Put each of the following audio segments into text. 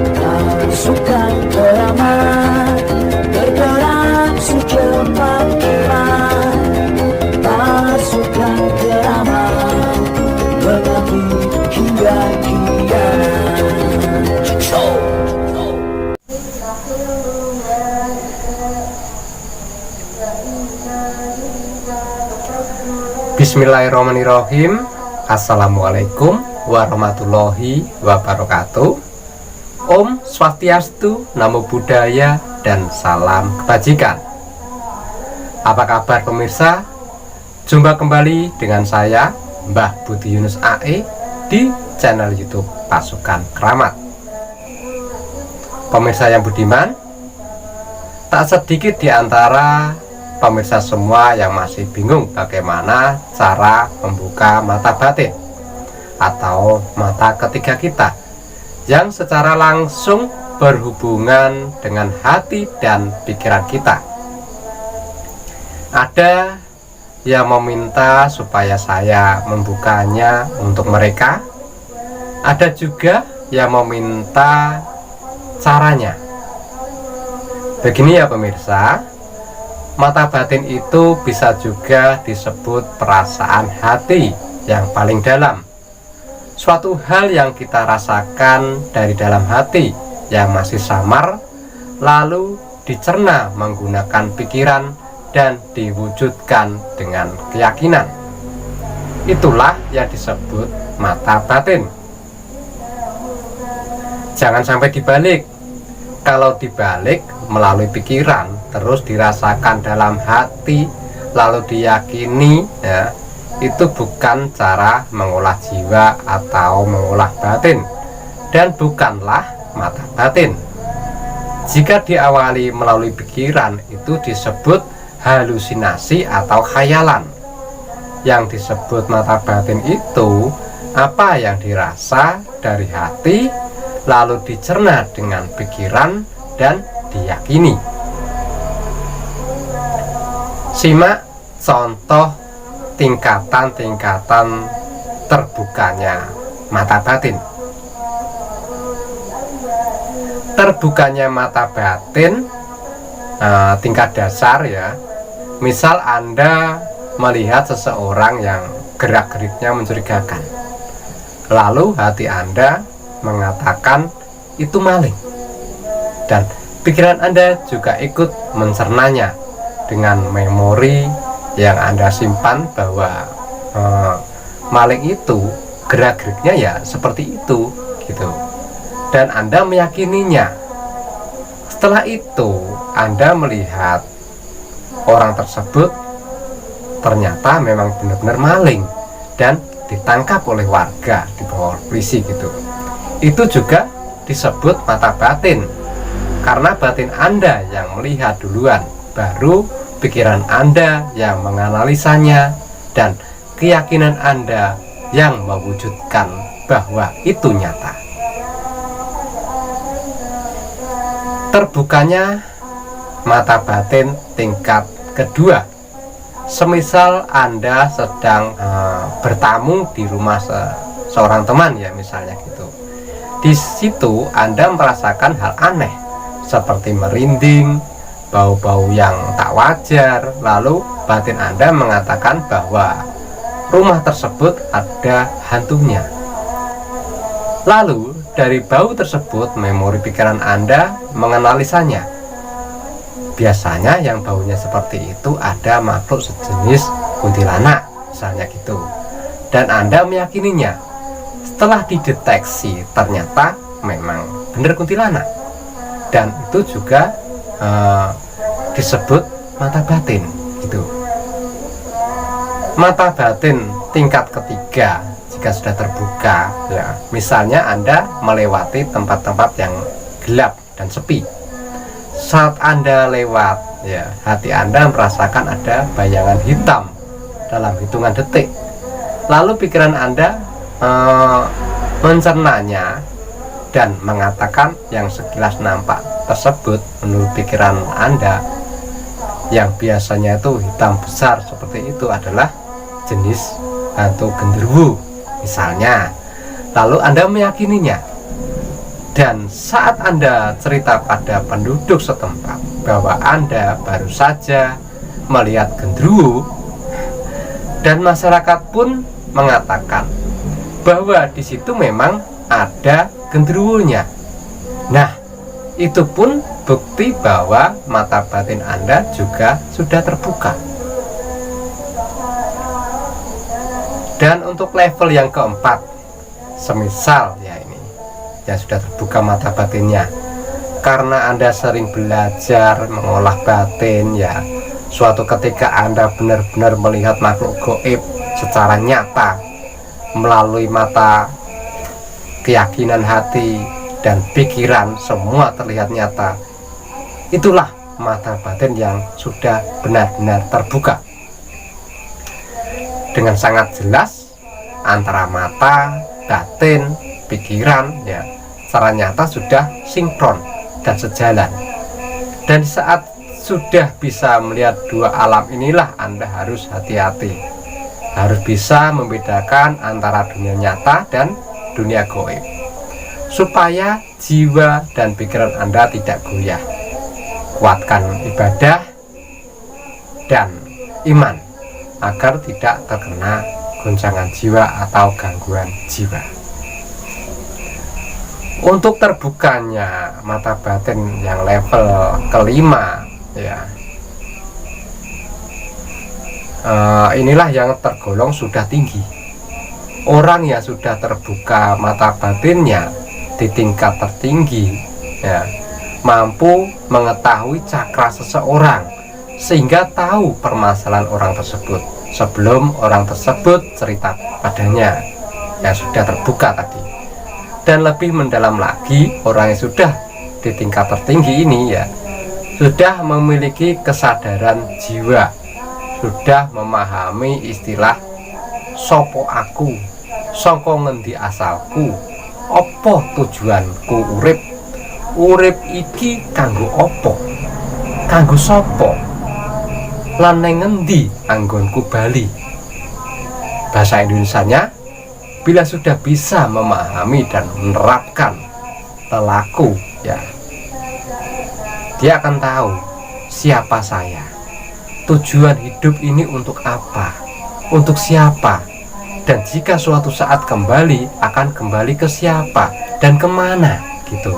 Pasukan keramat bergerak secepat-cepat. Pasukan keramat mengabdi hingga kiamat. Bismillahirrahmanirrahim. Assalamualaikum warahmatullahi wabarakatuh. Om Swastiastu, Namo Buddhaya, dan salam kebajikan. Apa kabar pemirsa? Jumpa kembali dengan saya, Mbah Budi Yunus AE, di channel YouTube Pasukan Keramat. Pemirsa yang budiman, tak sedikit di antara pemirsa semua yang masih bingung bagaimana cara membuka mata batin atau mata ketiga kita yang secara langsung berhubungan dengan hati dan pikiran kita. Ada yang meminta supaya saya membukanya untuk mereka, ada juga yang meminta caranya. Begini ya pemirsa, mata batin itu bisa juga disebut perasaan hati yang paling dalam. Suatu hal yang kita rasakan dari dalam hati yang masih samar, lalu dicerna menggunakan pikiran dan diwujudkan dengan keyakinan. Itulah yang disebut mata batin. Jangan sampai dibalik. Kalau dibalik melalui pikiran terus dirasakan dalam hati lalu diyakini, ya, itu bukan cara mengolah jiwa atau mengolah batin dan bukanlah mata batin. Jika diawali melalui pikiran itu disebut halusinasi atau khayalan. Yang disebut mata batin itu apa yang dirasa dari hati lalu dicerna dengan pikiran dan diyakini. Simak contoh tingkatan-tingkatan terbukanya mata batin. Terbukanya mata batin tingkat dasar, ya. Misal Anda melihat seseorang yang gerak-geriknya mencurigakan, lalu hati Anda mengatakan itu maling, dan pikiran Anda juga ikut mencernanya dengan memori yang Anda simpan bahwa maling itu gerak-geriknya ya seperti itu gitu, dan Anda meyakininya. Setelah itu Anda melihat orang tersebut ternyata memang benar-benar maling dan ditangkap oleh warga, dibawa polisi gitu. Itu juga disebut mata batin, karena batin Anda yang melihat duluan, baru pikiran Anda yang menganalisanya, dan keyakinan Anda yang mewujudkan bahwa itu nyata. Terbukanya mata batin tingkat kedua, semisal Anda sedang bertamu di rumah seorang teman, ya, misalnya gitu. Di situ Anda merasakan hal aneh seperti merinding, bau-bau yang tak wajar, lalu batin Anda mengatakan bahwa rumah tersebut ada hantunya. Lalu dari bau tersebut memori pikiran Anda menganalisanya. Biasanya yang baunya seperti itu ada makhluk sejenis kuntilanak, misalnya gitu, dan Anda meyakininya. Setelah dideteksi ternyata memang benar kuntilanak, dan itu juga disebut mata batin gitu. Mata batin tingkat ketiga jika sudah terbuka, ya, misalnya Anda melewati tempat-tempat yang gelap dan sepi. Saat Anda lewat, ya, hati Anda merasakan ada bayangan hitam dalam hitungan detik. Lalu pikiran Anda mencernanya dan mengatakan yang sekilas nampak tersebut menurut pikiran Anda yang biasanya itu hitam besar seperti itu adalah jenis hantu genderuwo misalnya. Lalu Anda meyakininya. Dan saat Anda cerita pada penduduk setempat bahwa Anda baru saja melihat genderuwo, dan masyarakat pun mengatakan bahwa di situ memang ada genderuwonya. Nah, itu pun bukti bahwa mata batin Anda juga sudah terbuka. Dan untuk level yang keempat, semisal ya ini yang sudah terbuka mata batinnya, karena Anda sering belajar mengolah batin, ya suatu ketika Anda benar-benar melihat makhluk gaib secara nyata melalui mata keyakinan hati dan pikiran, semua terlihat nyata. Itulah mata batin yang sudah benar-benar terbuka. Dengan sangat jelas antara mata, batin, pikiran, ya secara nyata sudah sinkron dan sejalan. Dan saat sudah bisa melihat dua alam inilah Anda harus hati-hati, harus bisa membedakan antara dunia nyata dan dunia gaib, supaya jiwa dan pikiran Anda tidak goyah. Kuatkan ibadah dan iman agar tidak terkena goncangan jiwa atau gangguan jiwa. Untuk terbukanya mata batin yang level kelima, ya inilah yang tergolong sudah tinggi. Orang yang sudah terbuka mata batinnya di tingkat tertinggi, ya mampu mengetahui cakra seseorang sehingga tahu permasalahan orang tersebut sebelum orang tersebut cerita padanya, yang sudah terbuka tadi. Dan lebih mendalam lagi, orang yang sudah di tingkat tertinggi ini ya sudah memiliki kesadaran jiwa, sudah memahami istilah sopo aku, saka ngendi asalku, opo tujuanku urip, urip iki kanggo opo, kanggo sopo, lan nang ngendi anggonku bali. Bahasa Indonesianya, bila sudah bisa memahami dan menerapkan perilaku, ya dia akan tahu siapa saya, tujuan hidup ini untuk apa, untuk siapa, dan jika suatu saat kembali akan kembali ke siapa dan kemana gitu.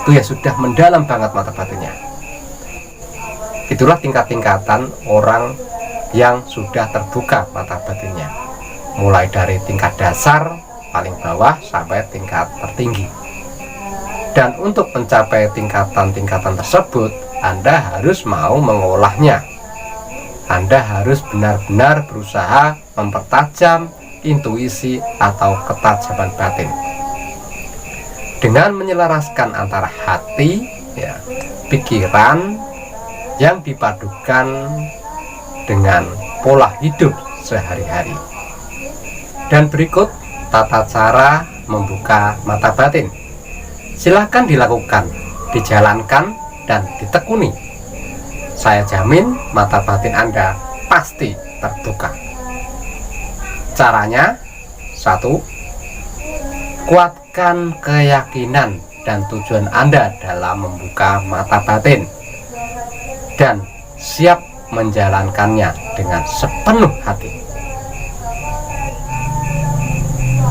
Itu ya sudah mendalam banget mata batinnya. Itulah tingkat-tingkatan orang yang sudah terbuka mata batinnya, mulai dari tingkat dasar paling bawah sampai tingkat tertinggi. Dan untuk mencapai tingkatan-tingkatan tersebut, Anda harus mau mengolahnya. Anda harus benar-benar berusaha mempertajam intuisi atau ketajaman batin dengan menyelaraskan antara hati, ya, pikiran yang dipadukan dengan pola hidup sehari-hari. Dan berikut tata cara membuka mata batin. Silahkan dilakukan, dijalankan, dan ditekuni. Saya jamin mata batin Anda pasti terbuka. Caranya, 1. Kuatkan keyakinan dan tujuan Anda dalam membuka mata batin, dan siap menjalankannya dengan sepenuh hati.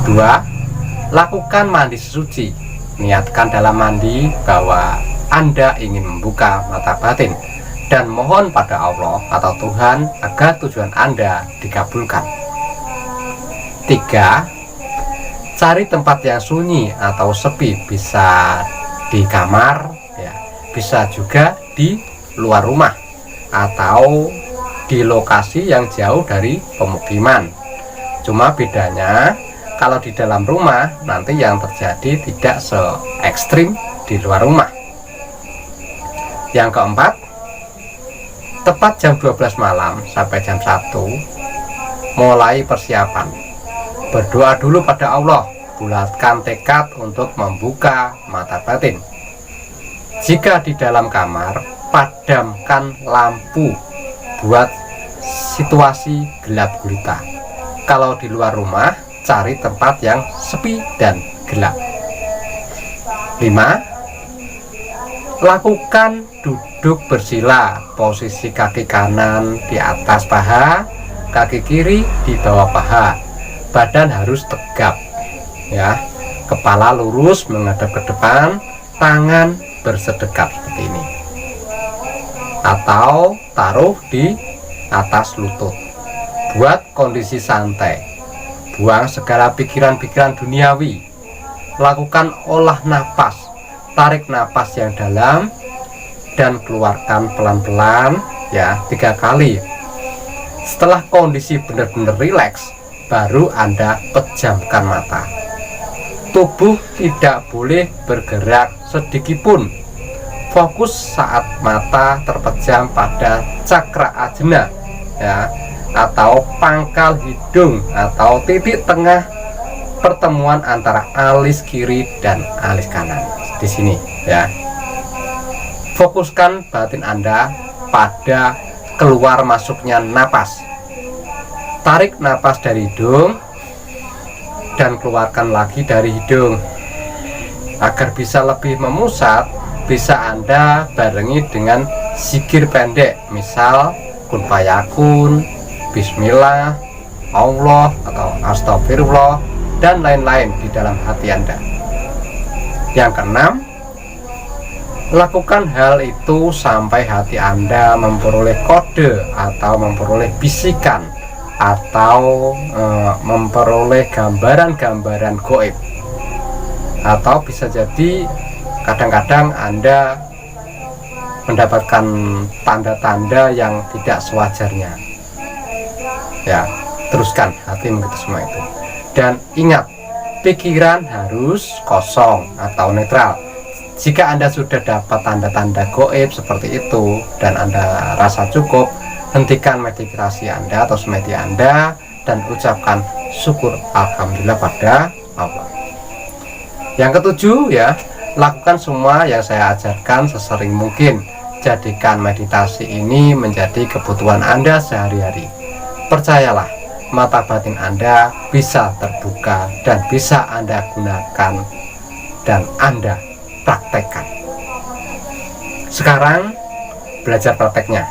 2. Lakukan mandi sesuci. Niatkan dalam mandi bahwa Anda ingin membuka mata batin dan mohon pada Allah atau Tuhan agar tujuan Anda dikabulkan. 3. Cari tempat yang sunyi atau sepi, bisa di kamar, ya, bisa juga di luar rumah atau di lokasi yang jauh dari pemukiman. Cuma bedanya, kalau di dalam rumah nanti yang terjadi tidak se ekstrim di luar rumah. Yang keempat, tepat jam 12 malam sampai jam 1 mulai persiapan. Berdoa dulu pada Allah, bulatkan tekad untuk membuka mata batin. Jika di dalam kamar, padamkan lampu buat situasi gelap gulita. Kalau di luar rumah, cari tempat yang sepi dan gelap. 5. Lakukan duduk bersila, posisi kaki kanan di atas paha, kaki kiri di bawah paha. Badan harus tegap ya, kepala lurus menghadap ke depan, tangan bersedekap seperti ini, atau taruh di atas lutut. Buat kondisi santai, buang segala pikiran-pikiran duniawi. Lakukan olah napas, tarik napas yang dalam dan keluarkan pelan-pelan ya 3 kali. Setelah kondisi benar-benar rileks, baru Anda pejamkan mata. Tubuh tidak boleh bergerak sedikitpun. Fokus saat mata terpejam pada cakra ajna ya, atau pangkal hidung atau titik tengah pertemuan antara alis kiri dan alis kanan di sini ya. Fokuskan batin Anda pada keluar masuknya napas. Tarik napas dari hidung dan keluarkan lagi dari hidung. Agar bisa lebih memusat, bisa Anda barengi dengan zikir pendek, misal kun fayakun, bismillah, Allah atau astagfirullah dan lain-lain di dalam hati Anda. Yang keenam, lakukan hal itu sampai hati Anda memperoleh kode atau memperoleh bisikan atau memperoleh gambaran-gambaran gaib. Atau bisa jadi kadang-kadang Anda mendapatkan tanda-tanda yang tidak sewajarnya ya. Teruskan hati begitu semua itu, dan ingat, pikiran harus kosong atau netral. Jika Anda sudah dapat tanda-tanda gaib seperti itu dan Anda rasa cukup, hentikan meditasi Anda atau semedi Anda dan ucapkan syukur alhamdulillah pada Allah. Yang ketujuh ya, lakukan semua yang saya ajarkan sesering mungkin. Jadikan meditasi ini menjadi kebutuhan Anda sehari-hari. Percayalah, mata batin Anda bisa terbuka dan bisa Anda gunakan dan Anda praktekkan. Sekarang belajar prakteknya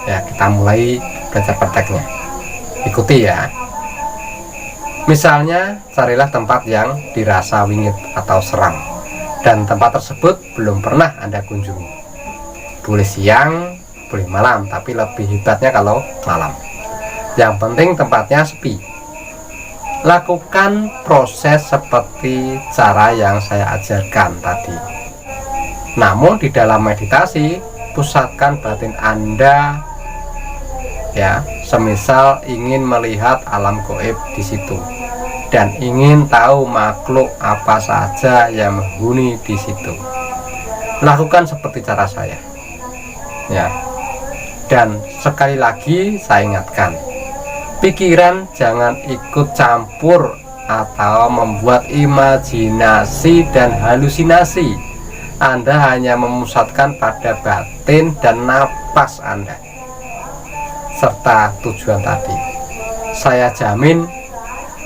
ya, kita mulai belajar prakteknya. Ikuti ya. Misalnya, carilah tempat yang dirasa wingit atau seram dan tempat tersebut belum pernah Anda kunjungi. Boleh siang, boleh malam, tapi lebih hebatnya kalau malam. Yang penting tempatnya sepi. Lakukan proses seperti cara yang saya ajarkan tadi. Namun di dalam meditasi, pusatkan batin Anda ya, semisal ingin melihat alam gaib di situ dan ingin tahu makhluk apa saja yang menghuni di situ. Lakukan seperti cara saya ya. Dan sekali lagi saya ingatkan, pikiran jangan ikut campur atau membuat imajinasi dan halusinasi. Anda hanya memusatkan pada batin dan napas Anda serta tujuan tadi. Saya jamin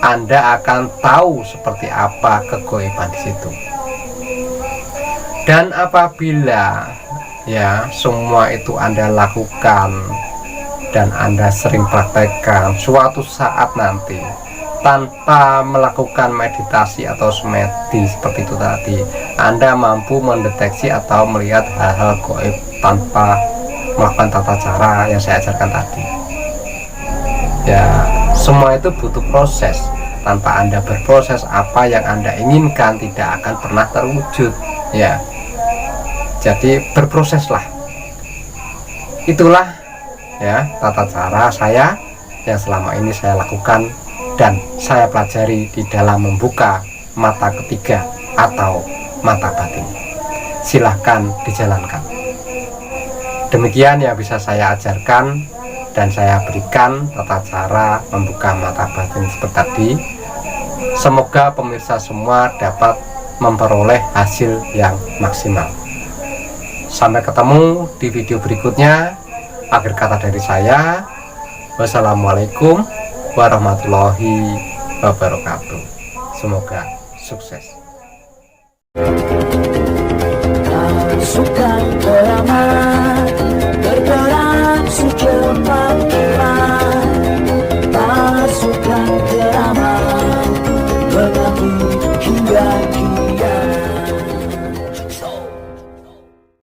Anda akan tahu seperti apa kegaiban di situ. Dan apabila ya semua itu Anda lakukan dan Anda sering praktekkan, suatu saat nanti tanpa melakukan meditasi atau semedi seperti itu tadi, Anda mampu mendeteksi atau melihat hal-hal gaib tanpa melakukan tata cara yang saya ajarkan tadi ya. Semua itu butuh proses. Tanpa Anda berproses, apa yang Anda inginkan tidak akan pernah terwujud ya. Jadi berproseslah. Itulah ya tata cara saya yang selama ini saya lakukan dan saya pelajari di dalam membuka mata ketiga atau mata batin. Silahkan dijalankan. Demikian yang bisa saya ajarkan dan saya berikan tata cara membuka mata batin seperti tadi. Semoga pemirsa semua dapat memperoleh hasil yang maksimal. Sampai ketemu di video berikutnya. Akhir kata dari saya, wassalamualaikum warahmatullahi wabarakatuh. Semoga sukses. pasukan